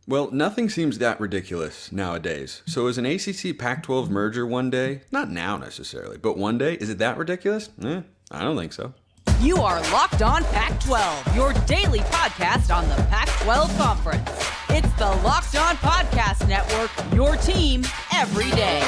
Well, nothing seems that ridiculous nowadays. So is an ACC Pac-12 merger one day? Not now necessarily, but one day? Is it that ridiculous? I don't think so. You are Locked On Pac-12, your daily podcast on the Pac-12 Conference. It's the Locked On Podcast Network, your team every day.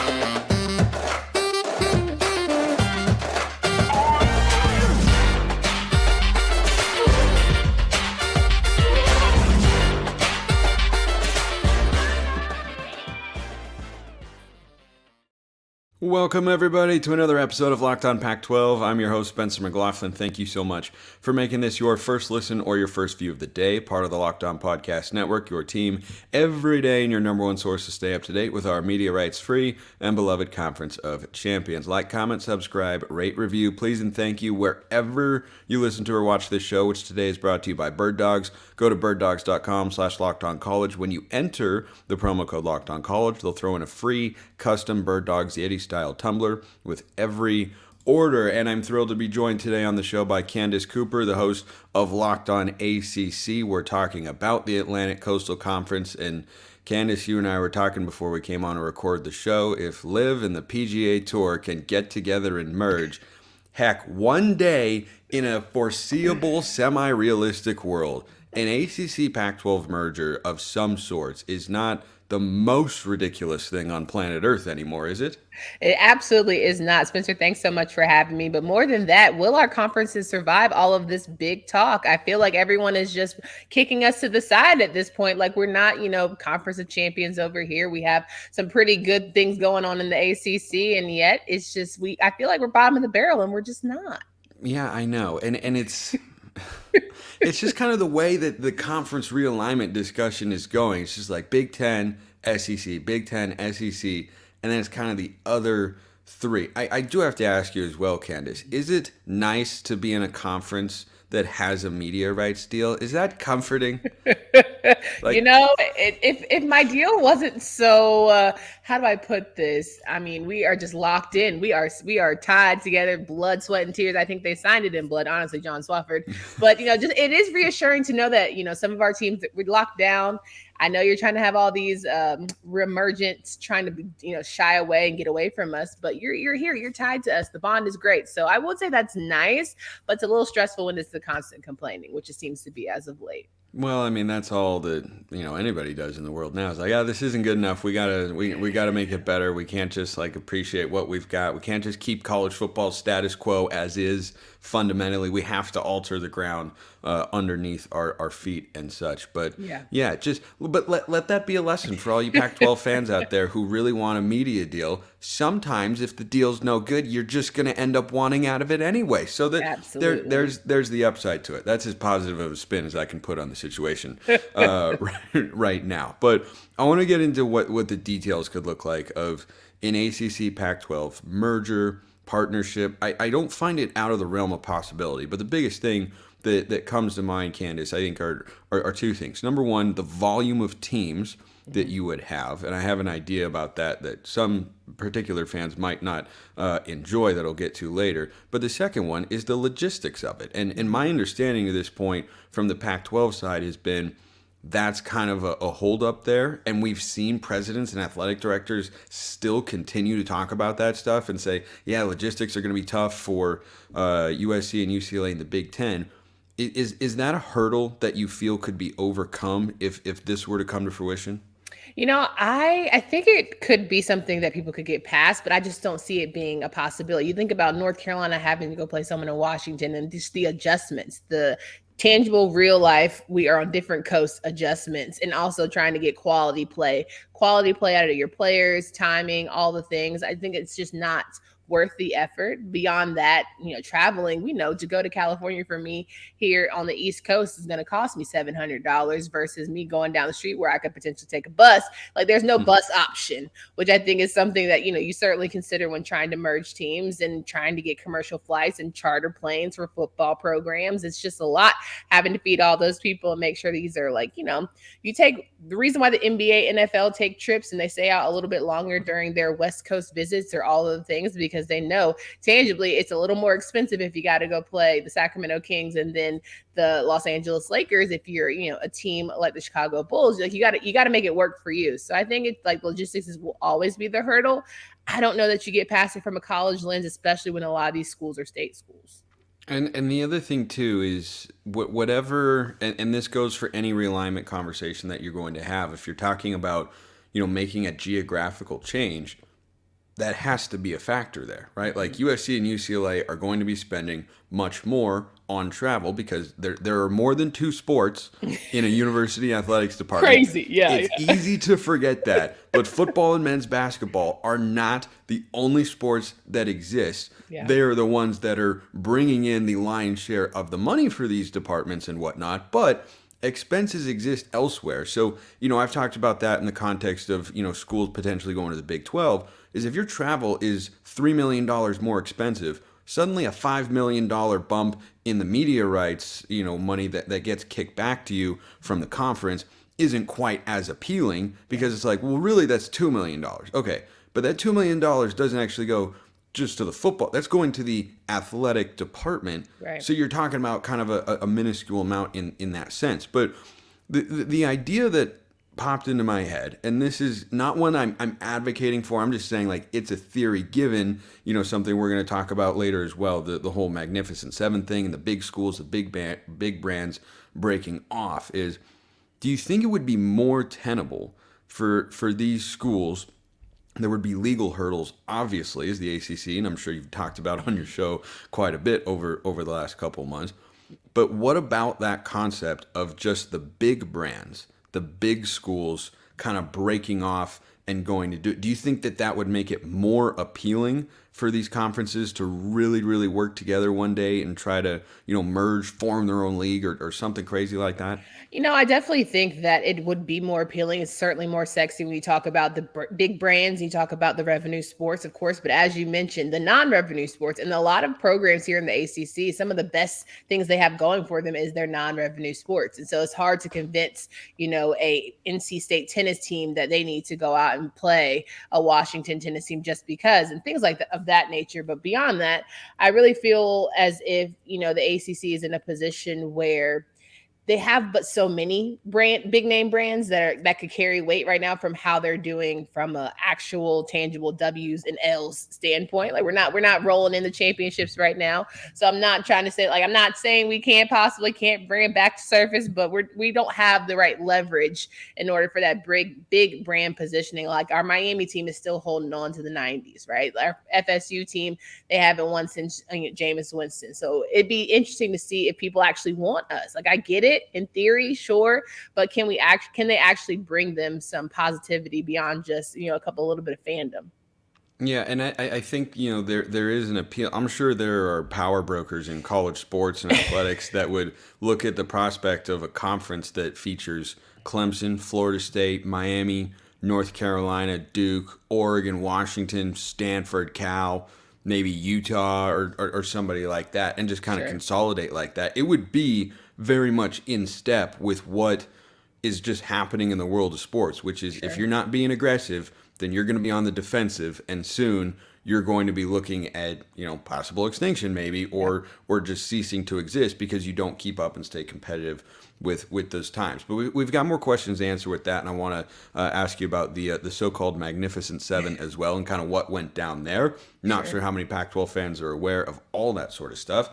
Welcome, everybody, to another episode of Locked On Pac-12. I'm your host, Spencer McLaughlin. Thank you so much for making this your first listen or your first view of the day, part of the Locked On Podcast Network, your team every day and your number one source to stay up to date with our media rights-free and beloved Conference of Champions. Like, comment, subscribe, rate, review, please and thank you wherever you listen to or watch this show, which today is brought to you by Birddogs. Go to birddogs.com/LockedOnCollege. When you enter the promo code LockedOnCollege, they'll throw in a free custom Birddogs Yeti style tumbler with every order. And I'm thrilled to be joined today on the show by Candace Cooper, the host of Locked On ACC. We're talking about the Atlantic Coastal Conference. And Candace, you and I were talking before we came on to record the show. If LIV and the PGA Tour can get together and merge, heck, one day in a foreseeable, semi-realistic world, an ACC Pac-12 merger of some sorts is not the most ridiculous thing on planet Earth anymore, is it? It absolutely is not. Spencer, thanks so much for having me. But more than that, will our conferences survive all of this big talk? I feel like everyone is just kicking us to the side at this point. Like we're not, Conference of Champions over here. We have some pretty good things going on in the ACC. And yet it's just, I feel like we're bottom of the barrel and we're just not. Yeah, I know. And it's... It's just kind of the way that the conference realignment discussion is going. It's just like Big Ten, SEC, Big Ten, SEC, and then it's kind of the other three. I do have to ask you as well, Candace, is it nice to be in a conference that has a media rights deal? Is that comforting? If my deal wasn't so, how do I put this? I mean, we are just locked in. We are tied together, blood, sweat, and tears. I think they signed it in blood, honestly, John Swafford. But, just it is reassuring to know that, some of our teams, we're locked down. I know you're trying to have all these reemergents trying to, shy away and get away from us, but you're here. You're tied to us. The bond is great. So I would say that's nice, but it's a little stressful when it's the constant complaining, which it seems to be as of late. Well, I mean, that's all that, anybody does in the world now. It's like, yeah, this isn't good enough. We gotta make it better. We can't just appreciate what we've got. We can't just keep college football status quo as is. Fundamentally, we have to alter the ground underneath our feet and such. But let that be a lesson for all you Pac-12 fans out there who really want a media deal. Sometimes, if the deal's no good, you're just going to end up wanting out of it anyway. So that there's the upside to it. That's as positive of a spin as I can put on the situation right now. But I want to get into what the details could look like of an ACC Pac-12 merger, partnership. I don't find it out of the realm of possibility, but the biggest thing that comes to mind, Candace, I think are two things. Number one, the volume of teams that you would have, and I have an idea about that some particular fans might not enjoy that I'll get to later. But the second one is the logistics of it. And my understanding at this point from the Pac-12 side has been that's kind of a holdup there. And we've seen presidents and athletic directors still continue to talk about that stuff and say, yeah, logistics are going to be tough for USC and UCLA in the Big Ten. Is that a hurdle that you feel could be overcome if this were to come to fruition? I think it could be something that people could get past, but I just don't see it being a possibility. You think about North Carolina having to go play someone in Washington and just the adjustments, the tangible real life, we are on different coasts adjustments, and also trying to get quality play out of your players, timing, all the things. I think it's just not worth the effort. Beyond that, traveling, we know to go to California for me here on the East Coast is going to cost me $700 versus me going down the street where I could potentially take a bus. Like there's no bus option, which I think is something that, you certainly consider when trying to merge teams and trying to get commercial flights and charter planes for football programs. It's just a lot having to feed all those people and make sure these are you take the reason why the NBA, NFL take trips and they stay out a little bit longer during their West Coast visits or all of the things because because they know tangibly it's a little more expensive if you got to go play the Sacramento Kings and then the Los Angeles Lakers. If you're, a team like the Chicago Bulls, like you got to make it work for you. So I think it's like logistics will always be the hurdle. I don't know that you get past it from a college lens, especially when a lot of these schools are state schools. And the other thing too is whatever, and this goes for any realignment conversation that you're going to have. If you're talking about, making a geographical change, that has to be a factor there, right? Like USC and UCLA are going to be spending much more on travel because there are more than two sports in a university athletics department. Crazy, yeah. It's easy to forget that, but football and men's basketball are not the only sports that exist. Yeah. They are the ones that are bringing in the lion's share of the money for these departments and whatnot, but expenses exist elsewhere. So, I've talked about that in the context of, schools potentially going to the Big 12, is if your travel is $3 million more expensive, suddenly a $5 million bump in the media rights, money that gets kicked back to you from the conference isn't quite as appealing because it's like, well, really, that's $2 million. Okay, but that $2 million doesn't actually go just to the football. That's going to the athletic department. Right. So you're talking about kind of a minuscule amount in that sense. But the idea that popped into my head, and this is not one I'm advocating for. I'm just saying like it's a theory given, something we're going to talk about later as well, the whole Magnificent Seven thing and the big schools, the big brands breaking off is, do you think it would be more tenable for these schools? There would be legal hurdles, obviously, as the ACC, and I'm sure you've talked about on your show quite a bit over the last couple of months. But what about that concept of just the big brands, the big schools kind of breaking off and going to do you think that would make it more appealing for these conferences to really, really work together one day and try to, merge, form their own league or something crazy like that? I definitely think that it would be more appealing. It's certainly more sexy when you talk about the big brands, you talk about the revenue sports, of course, but as you mentioned, the non-revenue sports and a lot of programs here in the ACC, some of the best things they have going for them is their non-revenue sports. And so it's hard to convince, a NC State tennis team that they need to go out and play a Washington tennis team just because, and things like that, of that nature. But beyond that, I really feel as if, the ACC is in a position where they have but so many big name brands that could carry weight right now from how they're doing from a actual tangible W's and L's standpoint. Like we're not rolling in the championships right now. So I'm not trying to say, like, I'm not saying we can't bring it back to surface, but we don't have the right leverage in order for that big brand positioning. Like our Miami team is still holding on to the 90s, right? Our FSU team, they haven't won since Jameis Winston. So it'd be interesting to see if people actually want us. Like I get it. In theory, sure, but can they actually bring them some positivity beyond just a little bit of fandom? Yeah, and I think there is an appeal. I'm sure there are power brokers in college sports and athletics that would look at the prospect of a conference that features Clemson, Florida State, Miami, North Carolina, Duke, Oregon, Washington, Stanford, Cal, maybe Utah or somebody like that, and just kind of consolidate like that. It would be very much in step with what is just happening in the world of sports, which is if you're not being aggressive, then you're going to be on the defensive, and soon you're going to be looking at possible extinction maybe, or just ceasing to exist because you don't keep up and stay competitive with those times. But we've got more questions to answer with that, and I want to ask you about the so-called Magnificent Seven as well, and kind of what went down there. Not sure how many Pac-12 fans are aware of all that sort of stuff.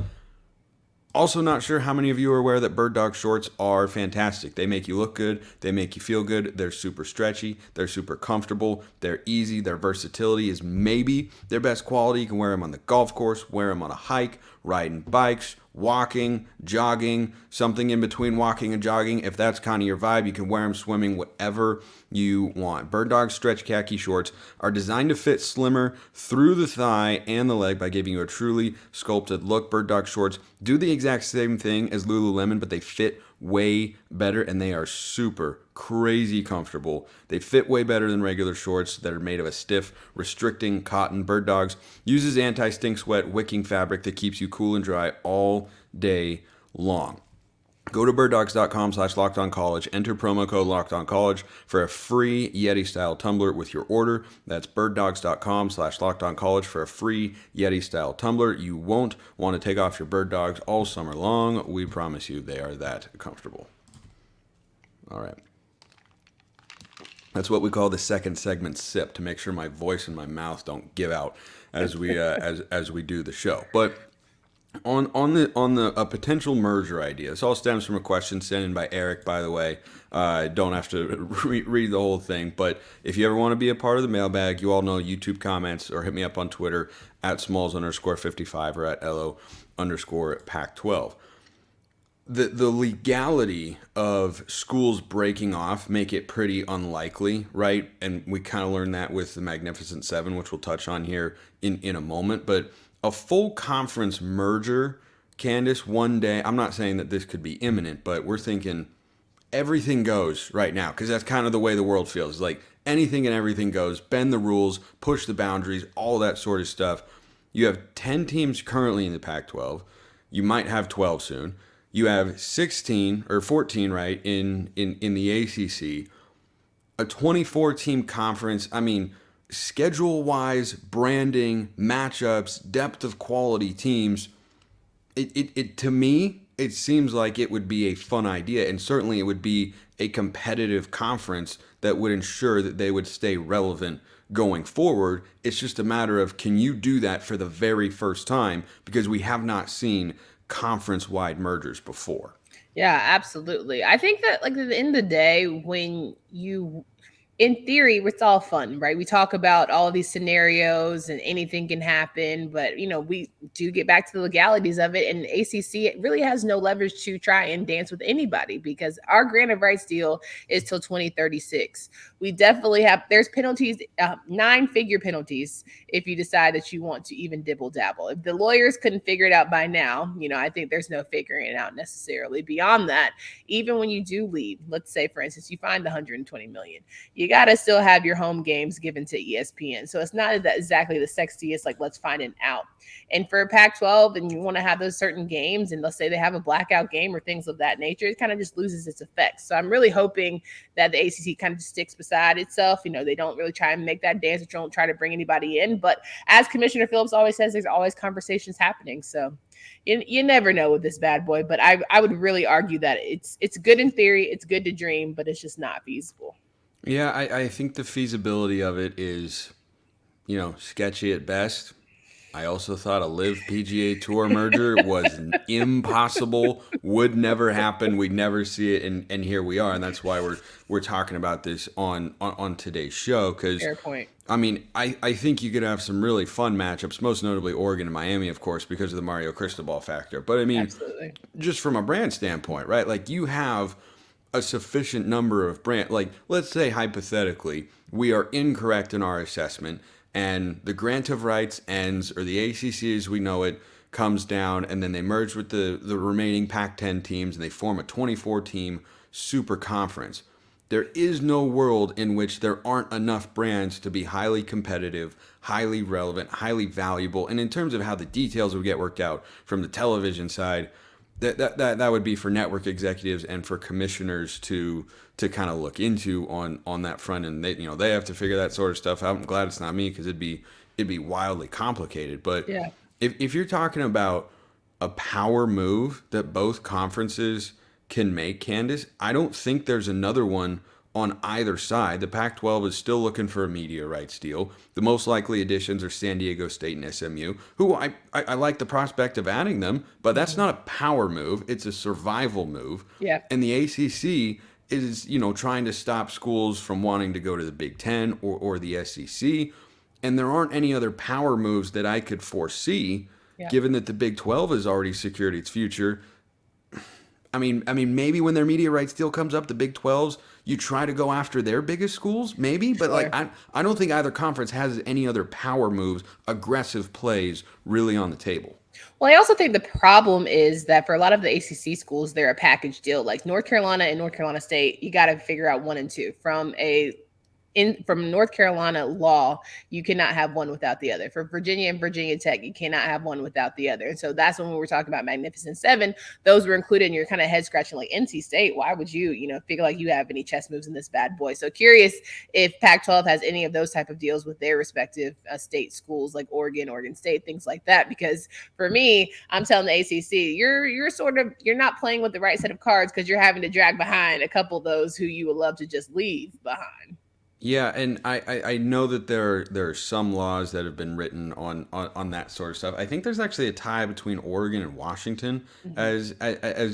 Also not sure how many of you are aware that Birddog shorts are fantastic. They make you look good. They make you feel good. They're super stretchy. They're super comfortable. They're easy. Their versatility is maybe their best quality. You can wear them on the golf course, wear them on a hike, riding bikes, walking, jogging, something in between walking and jogging. If that's kind of your vibe, you can wear them swimming, whatever you want. Birddog stretch khaki shorts are designed to fit slimmer through the thigh and the leg by giving you a truly sculpted look. Birddog shorts do the exact same thing as Lululemon, but they fit way better, and they are super crazy comfortable. They fit way better than regular shorts that are made of a stiff, restricting cotton. Birddogs uses anti-stink sweat wicking fabric that keeps you cool and dry all day long. Go to birddogs.com/lockedoncollege. Enter promo code lockedoncollege for a free Yeti-style tumbler with your order. That's birddogs.com/lockedoncollege for a free Yeti-style tumbler. You won't want to take off your bird dogs all summer long. We promise you they are that comfortable. All right. That's what we call the second segment sip, to make sure my voice and my mouth don't give out as we as we do the show. But on a potential merger idea, this all stems from a question sent in by Eric, by the way. Don't have to read the whole thing, but if you ever want to be a part of the mailbag, you all know YouTube comments, or hit me up on Twitter at Smalls_55 or at LO_Pac-12. The legality of schools breaking off make it pretty unlikely, right? And we kind of learned that with the Magnificent Seven, which we'll touch on here in a moment. But a full conference merger, Candace, one day, I'm not saying that this could be imminent, but we're thinking everything goes right now, because that's kind of the way the world feels. Like anything and everything goes, bend the rules, push the boundaries, all that sort of stuff. You have 10 teams currently in the Pac-12. You might have 12 soon. You have 16 or 14, right, in the ACC. A 24-team conference. I mean, schedule-wise, branding, matchups, depth of quality teams, it to me, it seems like it would be a fun idea, and certainly it would be a competitive conference that would ensure that they would stay relevant going forward. It's just a matter of, can you do that for the very first time? Because we have not seen conference-wide mergers before. Yeah, absolutely. I think that, like, at the end of the day, when you, in theory, it's all fun, right? We talk about all of these scenarios and anything can happen, but, you know, we do get back to the legalities of it. And ACC, it really has no leverage to try and dance with anybody, because our grant of rights deal is till 2036. We definitely have, there's penalties, 9-figure penalties, if you decide that you want to even dibble dabble. If the lawyers couldn't figure it out by now, you know, I think there's no figuring it out necessarily. Beyond that, even when you do leave, let's say, for instance, you find $120 million, you got to still have your home games given to ESPN. So it's not that exactly the sexiest, like, let's find an out. And for Pac-12, and you want to have those certain games, and let's say they have a blackout game or things of that nature, it kind of just loses its effect. So I'm really hoping that the ACC kind of just sticks beside itself. You know, they don't really try and make that dance, or don't try to bring anybody in. But as Commissioner Phillips always says, there's always conversations happening. So you never know with this bad boy. But I would really argue that it's good in theory, it's good to dream, but it's just not feasible. Yeah, I think the feasibility of it is, you know, sketchy at best. I also thought a Live PGA Tour merger was impossible, would never happen, we'd never see it, and here we are, and that's why we're talking about this on today's show. Because, fair point. I mean, I think you could have some really fun matchups, most notably Oregon and Miami, of course, because of the Mario Cristobal factor. But I mean, absolutely, just from a brand standpoint, right? Like, you have a sufficient number of brand, like, let's say hypothetically we are incorrect in our assessment, and the grant of rights ends, or the ACC as we know it comes down, and then they merge with the remaining Pac-10 teams, and they form a 24-team super conference. There is no world in which there aren't enough brands to be highly competitive, highly relevant, highly valuable, and in terms of how the details would get worked out from the television side, that would be for network executives and for commissioners to kind of look into on that front, and they have to figure that sort of stuff out. I'm glad it's not me, because it'd be wildly complicated. But yeah, if you're talking about a power move that both conferences can make, Candace, I don't think there's another one on either side. The Pac-12 is still looking for a media rights deal. The most likely additions are San Diego State and SMU, who I like the prospect of adding them, but that's not a power move. It's a survival move. Yeah. And the ACC is, trying to stop schools from wanting to go to the Big Ten or the SEC. And there aren't any other power moves that I could foresee, given that the Big 12 has already secured its future. I mean, maybe when their media rights deal comes up, the Big 12s, you try to go after their biggest schools, maybe. But I don't think either conference has any other power moves, aggressive plays really on the table. Well, I also think the problem is that for a lot of the ACC schools, they're a package deal. Like North Carolina and North Carolina State, you got to figure out 1 and 2 from a from North Carolina law, you cannot have one without the other. For Virginia and Virginia Tech, you cannot have one without the other. And so that's when we were talking about Magnificent Seven. Those were included, and you're kind of head scratching like NC State. Why would you, figure like you have any chess moves in this bad boy? So curious if Pac-12 has any of those type of deals with their respective state schools like Oregon State, things like that. Because for me, I'm telling the ACC, you're not playing with the right set of cards because you're having to drag behind a couple of those who you would love to just leave behind. Yeah, and I know that there are some laws that have been written on that sort of stuff. I think there's actually a tie between Oregon and Washington as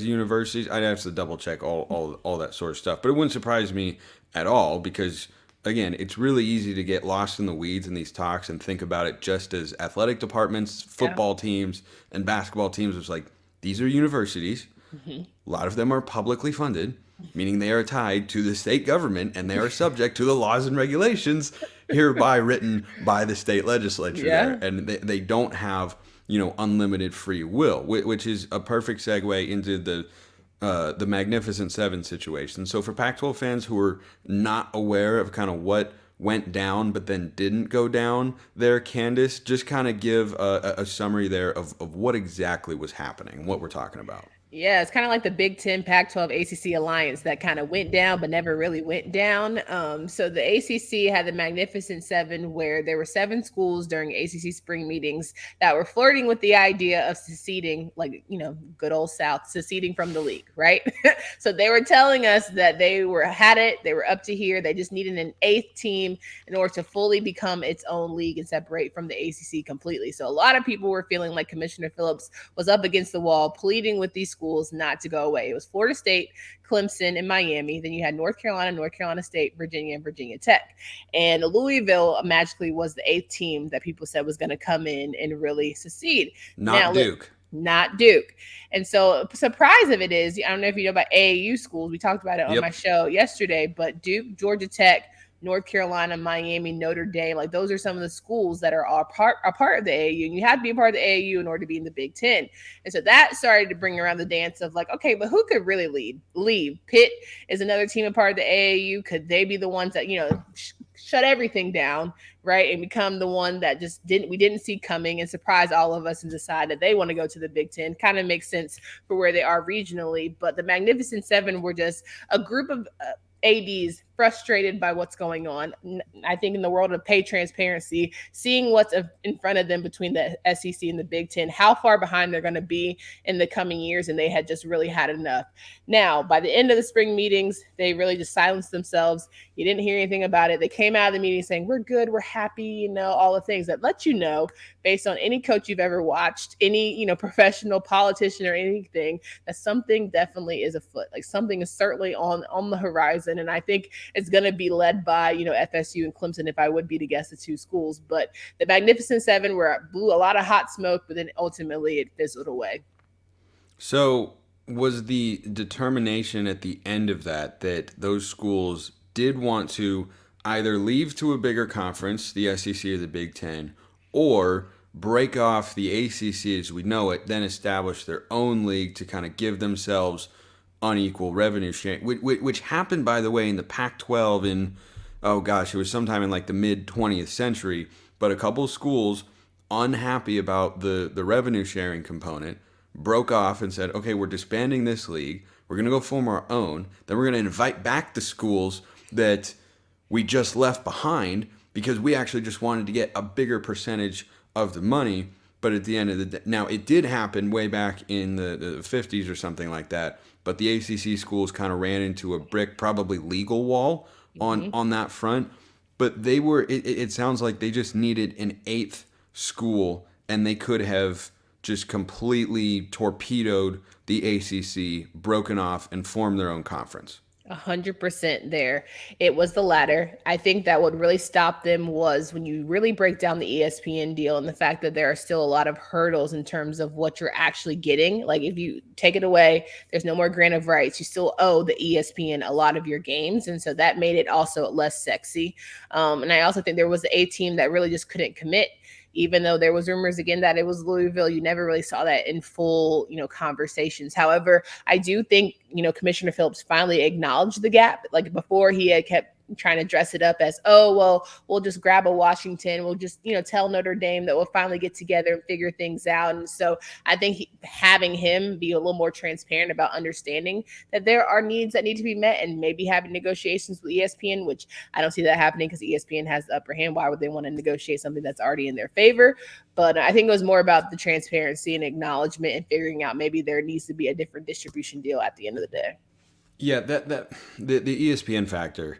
universities. I'd have to double check all that sort of stuff, but it wouldn't surprise me at all because, again, it's really easy to get lost in the weeds in these talks and think about it just as athletic departments, football teams, and basketball teams. It's like, these are universities. A lot of them are publicly funded, meaning they are tied to the state government and they are subject to the laws and regulations hereby written by the state legislature there. And they don't have, unlimited free will, which is a perfect segue into the Magnificent Seven situation. So for Pac-12 fans who are not aware of kind of what went down but then didn't go down there, Candace, just kind of give a summary there of what exactly was happening, what we're talking about. Yeah, it's kind of like the Big Ten, Pac-12, ACC alliance that kind of went down but never really went down. So the ACC had the Magnificent Seven, where there were 7 schools during ACC spring meetings that were flirting with the idea of seceding, like, good old South, seceding from the league, right? So they were telling us that they were up to here. They just needed an 8th team in order to fully become its own league and separate from the ACC completely. So a lot of people were feeling like Commissioner Phillips was up against the wall, pleading with these schools not to go away. It was Florida State, Clemson, and Miami. Then you had North Carolina State, Virginia, and Virginia Tech. And Louisville magically was the 8th team that people said was going to come in and really secede. Not Duke. And so surprise of it is, I don't know if you know about AAU schools. We talked about it on my show yesterday, but Duke, Georgia Tech, North Carolina, Miami, Notre Dame, like those are some of the schools that are part of the AAU. And you have to be a part of the AAU in order to be in the Big Ten. And so that started to bring around the dance of like, okay, but who could really leave? Pitt is another team a part of the AAU. Could they be the ones that, shut everything down, right? And become the one that we didn't see coming and surprise all of us and decide that they want to go to the Big Ten. Kind of makes sense for where they are regionally. But the Magnificent Seven were just a group of ADs frustrated by what's going on. I think in the world of pay transparency, seeing what's in front of them between the SEC and the Big Ten, how far behind they're going to be in the coming years, and they had just really had enough. Now, by the end of the spring meetings, they really just silenced themselves. You didn't hear anything about it. They came out of the meeting saying, we're good, we're happy, all the things that let you know, based on any coach you've ever watched, any, professional politician or anything, that something definitely is afoot. Like something is certainly on the horizon. And I think it's going to be led by, FSU and Clemson, if I would be to guess the 2 schools. But the Magnificent Seven blew a lot of hot smoke, but then ultimately it fizzled away. So was the determination at the end of that those schools did want to either leave to a bigger conference, the SEC or the Big Ten, or break off the ACC as we know it, then establish their own league to kind of give themselves unequal revenue sharing, which happened, by the way, in the Pac-12 in, it was sometime in like the mid 20th century, but a couple of schools unhappy about the revenue sharing component broke off and said, okay, we're disbanding this league, we're going to go form our own, then we're going to invite back the schools that we just left behind because we actually just wanted to get a bigger percentage of the money. But at the end of the day, now it did happen way back in the 50s or something like that, but the ACC schools kind of ran into a brick, probably legal wall on that front. But they were, it sounds like they just needed an 8th school, and they could have just completely torpedoed the ACC, broken off, and formed their own conference. 100% there. It was the latter. I think that what really stopped them was when you really break down the ESPN deal and the fact that there are still a lot of hurdles in terms of what you're actually getting. Like if you take it away, there's no more grant of rights. You still owe the ESPN a lot of your games. And so that made it also less sexy. And I also think there was a team that really just couldn't commit. Even though there was rumors again that it was Louisville, you never really saw that in full, conversations. However, I do think, Commissioner Phillips finally acknowledged the gap. Like before, he had kept trying to dress it up as, oh, well, we'll just grab a Washington. We'll just, tell Notre Dame that we'll finally get together and figure things out. And so I think having him be a little more transparent about understanding that there are needs that need to be met, and maybe having negotiations with ESPN, which I don't see that happening because ESPN has the upper hand. Why would they want to negotiate something that's already in their favor? But I think it was more about the transparency and acknowledgement and figuring out maybe there needs to be a different distribution deal at the end of the day. Yeah, the ESPN factor.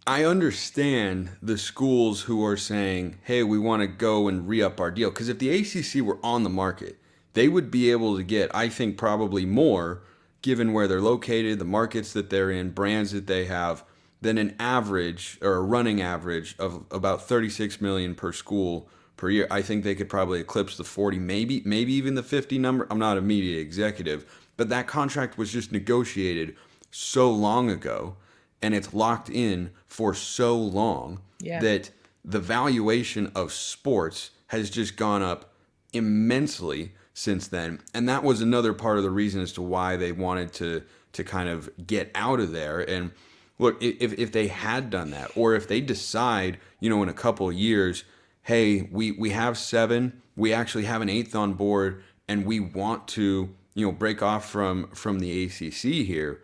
I understand the schools who are saying, hey, we want to go and re-up our deal. Because if the ACC were on the market, they would be able to get, I think, probably more, given where they're located, the markets that they're in, brands that they have, than an average or a running average of about $36 million per school per year. I think they could probably eclipse the 40, maybe even the 50 number. I'm not a media executive, but that contract was just negotiated so long ago, and it's locked in for so long that the valuation of sports has just gone up immensely since then. And that was another part of the reason as to why they wanted to kind of get out of there. And look, if they had done that, or if they decide, in a couple of years, hey, we have 7, we actually have an 8th on board, and we want to, break off from the ACC here,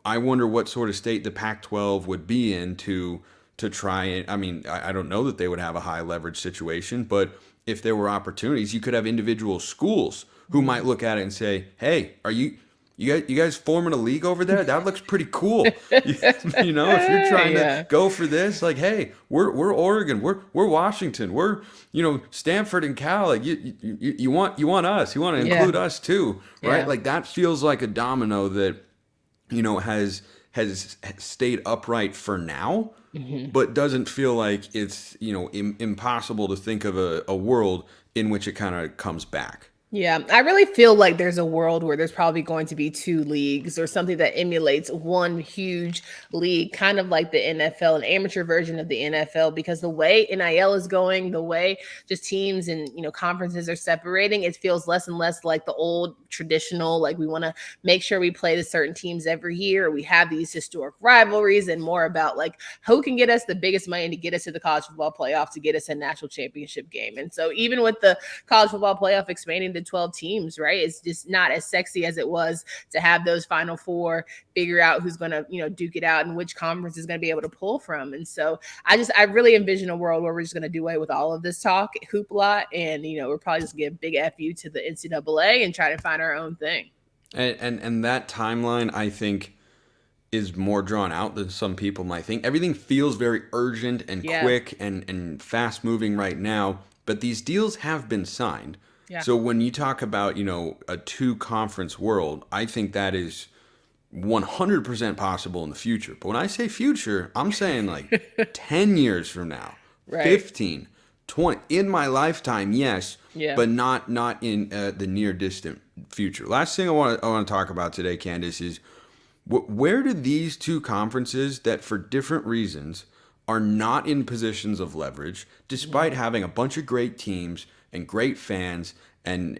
I wonder what sort of state the Pac-12 would be in to try and, I don't know that they would have a high leverage situation, but if there were opportunities, you could have individual schools who might look at it and say, hey, are you guys forming a league over there? That looks pretty cool. If you're trying to go for this, like, hey, we're Oregon, we're Washington, we're, Stanford and Cal. Like, you want us, you want to include us too, right? Yeah. Like, that feels like a domino that, has stayed upright for now, but doesn't feel like it's, impossible to think of a world in which it kind of comes back. Yeah, I really feel like there's a world where there's probably going to be 2 leagues or something that emulates one huge league, kind of like the NFL, an amateur version of the NFL, because the way NIL is going, the way just teams and, conferences are separating, it feels less and less like the old traditional, like we want to make sure we play the certain teams every year. We have these historic rivalries, and more about like who can get us the biggest money to get us to the college football playoff, to get us a national championship game. And so even with the college football playoff expanding to 12 teams, right? It's just not as sexy as it was to have those Final Four, figure out who's going to, duke it out and which conference is going to be able to pull from. And so I really envision a world where we're just going to do away with all of this talk, hoopla, and, we're probably just going to give a big FU to the NCAA and try to find our own thing. And that timeline, I think, is more drawn out than some people might think. Everything feels very urgent and quick and fast moving right now, but these deals have been signed. Yeah. So when you talk about, a 2-conference world, I think that is 100% possible in the future. But when I say future, I'm saying like 10 years from now, right. 15, 20, in my lifetime, yes, but not in the near distant future. Last thing I want to talk about today, Candace, is where do these 2 conferences that for different reasons are not in positions of leverage, despite having a bunch of great teams and great fans and,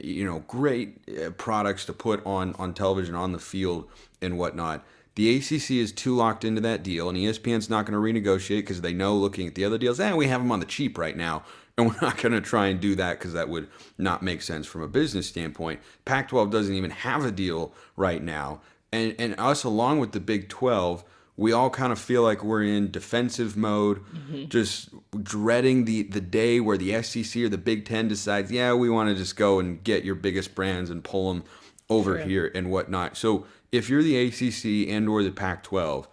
great products to put on television, on the field and whatnot. The ACC is too locked into that deal, and ESPN's not going to renegotiate because they know, looking at the other deals, we have them on the cheap right now, and we're not going to try and do that because that would not make sense from a business standpoint. Pac-12 doesn't even have a deal right now, and us, along with the Big 12, we all kind of feel like we're in defensive mode, just dreading the day where the SEC or the Big Ten decides, we want to just go and get your biggest brands and pull them over here and whatnot. So if you're the ACC and or the Pac-12,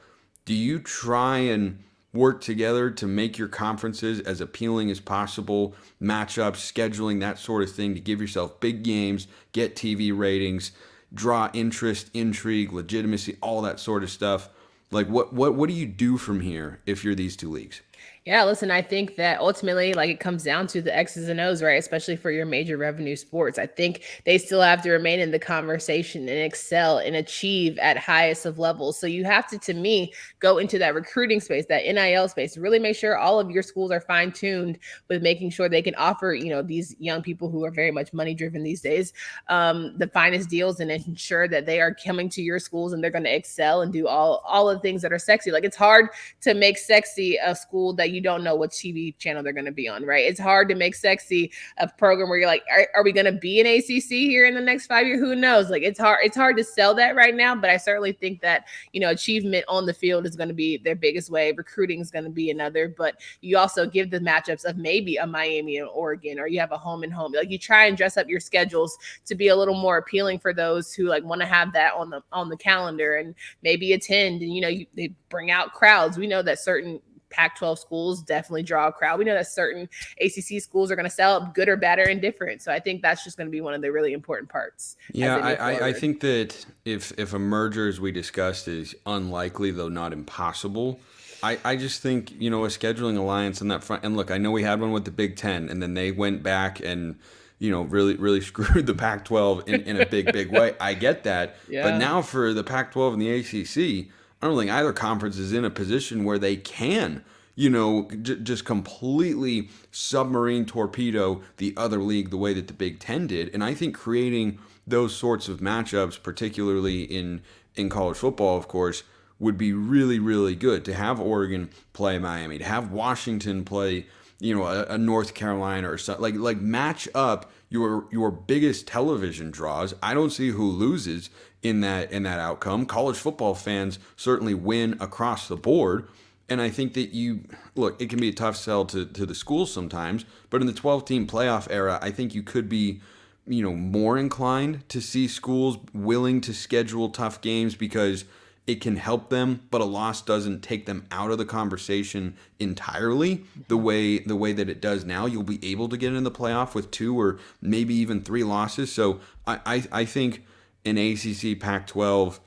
do you try and work together to make your conferences as appealing as possible, matchups, scheduling, that sort of thing, to give yourself big games, get TV ratings, draw interest, intrigue, legitimacy, all that sort of stuff? Like, what do you do from here if you're these 2 leagues? Yeah, listen, I think that ultimately, like, it comes down to the X's and O's, right? Especially for your major revenue sports. I think they still have to remain in the conversation and excel and achieve at highest of levels. So you have to me, go into that recruiting space, that NIL space, really make sure all of your schools are fine-tuned with making sure they can offer, these young people who are very much money driven these days, the finest deals, and ensure that they are coming to your schools and they're going to excel and do all of the things that are sexy. Like, it's hard to make sexy a school that you don't know what TV channel they're going to be on, right? It's hard to make sexy a program where you're like, are we going to be an ACC here in the next 5 years? Who knows? Like, it's hard to sell that right now, but I certainly think that, achievement on the field is going to be their biggest way. Recruiting is going to be another, but you also give the matchups of maybe a Miami and Oregon, or you have a home and home. Like, you try and dress up your schedules to be a little more appealing for those who like want to have that on the calendar and maybe attend. And, they bring out crowds. We know that certain Pac-12 schools definitely draw a crowd. We know that certain ACC schools are going to sell up, good or bad or indifferent. So I think that's just going to be one of the really important parts. Yeah, I think that if a merger, as we discussed, is unlikely, though not impossible, I just think, a scheduling alliance on that front. And look, I know we had one with the Big Ten, and then they went back and really, really screwed the Pac-12 in a big way. I get that. Yeah. But now for the Pac-12 and the ACC, I don't think either conference is in a position where they can, just completely submarine torpedo the other league the way that the Big Ten did. And I think creating those sorts of matchups, particularly in college football, of course, would be really, really good. To have Oregon play Miami, to have Washington play, a North Carolina or something, like match up your biggest television draws. I don't see who loses in that outcome. College football fans certainly win across the board. And I think that it can be a tough sell to the schools sometimes, but in the 12-team playoff era, I think you could be, more inclined to see schools willing to schedule tough games because it can help them, but a loss doesn't take them out of the conversation entirely the way that it does now. You'll be able to get in the playoff with 2 or maybe even 3 losses. So I think an ACC Pac-12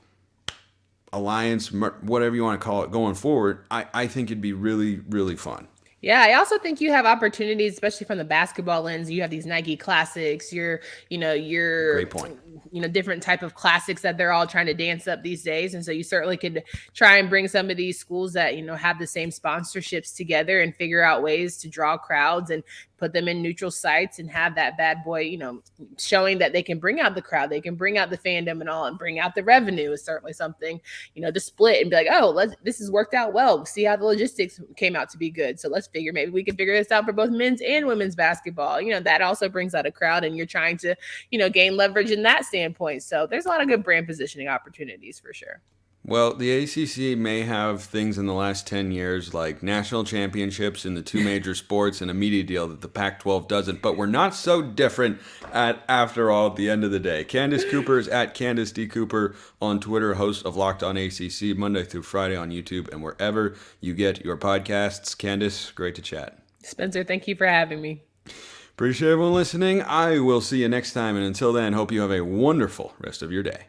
alliance, whatever you want to call it, going forward, I think it'd be really, really fun. Yeah, I also think you have opportunities, especially from the basketball lens. You have these Nike Classics, your great point. Different type of classics that they're all trying to dance up these days. And so you certainly could try and bring some of these schools that, have the same sponsorships together and figure out ways to draw crowds and put them in neutral sites and have that bad boy, showing that they can bring out the crowd, they can bring out the fandom and all, and bring out the revenue is certainly something, to split and be like, oh, this has worked out well. See how the logistics came out to be good. So let's figure, maybe we can figure this out for both men's and women's basketball. That also brings out a crowd, and you're trying to, gain leverage in that standpoint. So there's a lot of good brand positioning opportunities for sure. Well, the ACC may have things in the last 10 years like national championships in the 2 major sports and a media deal that the Pac-12 doesn't, but we're not so different after all at the end of the day. Candace Cooper is at Candace D. Cooper on Twitter, host of Locked On ACC, Monday through Friday on YouTube and wherever you get your podcasts. Candace, great to chat. Spencer, thank you for having me. Appreciate everyone listening. I will see you next time, and until then, hope you have a wonderful rest of your day.